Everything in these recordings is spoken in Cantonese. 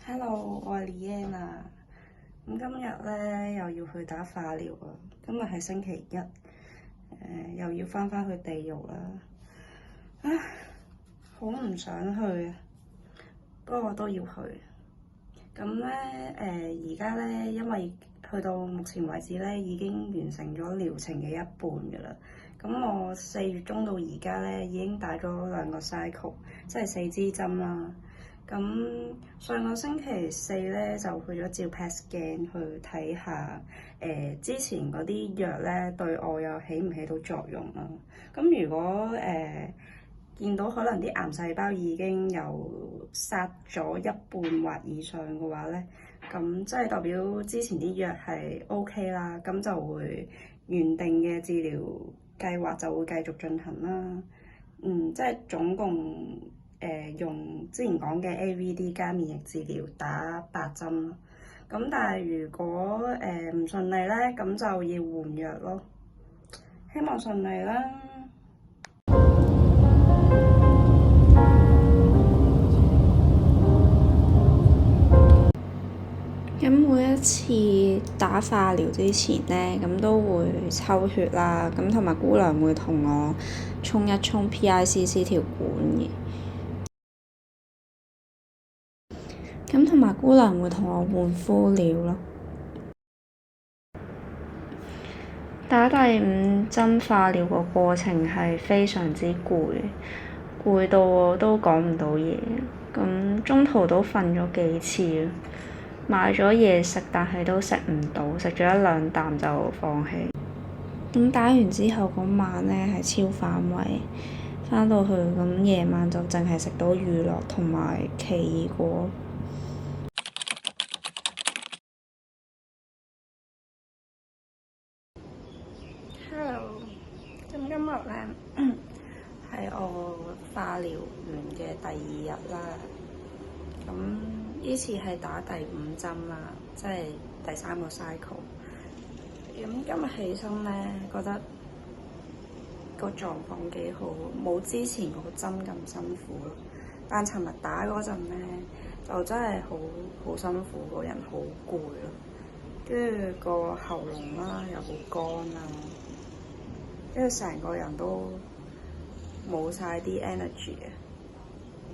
Hello，我係 Leanne 啊。咁今日咧又要去打化療啊。今日係星期一，又要翻去地獄啦。唉，好唔想去啊，不過我都要去。咁咧而家咧，因為去到目前為止咧，已經完成咗療程嘅一半㗎啦。咁我4月中到而家咧，已經打咗2個 cycle，即係4支針啦。咁上個星期四咧就去咗照 PET scan 去睇下，之前嗰啲藥咧對我又起唔起到作用啦。咁如果見到可能啲癌細胞已經有殺咗一半或以上嘅話咧，咁即係代表之前啲藥係 OK 啦，咁就會原定嘅治療計劃就會繼續進行啦。即係總共用之前講嘅 AVD 加免疫治療打8針咯。咁但係如果唔順利咧，咁就要換藥咯。希望順利啦。咁每一次打化療之前咧，咁都會抽血啦，咁同埋姑娘會同我沖一沖 PICC 條管嘅。咁同埋姑娘會同我換敷料咯。打第5針化療個過程係非常之攰到我都講唔到嘢。咁中途都瞓咗幾次，買咗嘢食，但係都食唔到，食咗1-2啖就放棄。咁打完之後嗰晚咧係超反胃，返到去咁夜晚就淨係食到乳酪同埋奇異果。Hello，咁今日咧係我化療完嘅第2日啦。咁呢次係打第5針啦，即係第3個 cycle。咁今日起身咧，覺得個狀況幾好，冇之前個針咁辛苦咯。但尋日打嗰陣咧，就真係好辛苦，個人好攰咯，跟住個喉嚨啦又好乾啦，跟住成個人都冇晒啲 energy 嘅。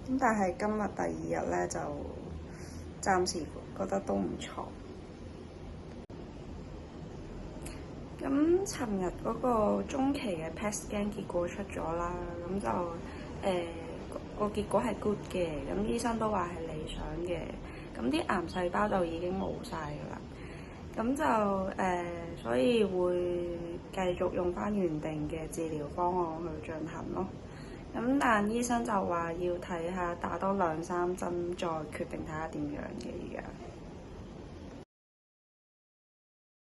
咁但係今日第2日咧，就暫時覺得都唔錯。咁尋日嗰個中期嘅 PET scan 結果出咗啦，咁就個結果係 good 嘅，咁醫生都話係理想嘅，咁啲癌細胞就已經冇晒㗎啦，咁就所以會繼續用翻原定嘅治療方案去進行咯。咁但醫生就話要睇下打多2-3針再決定睇下點樣嘅而家。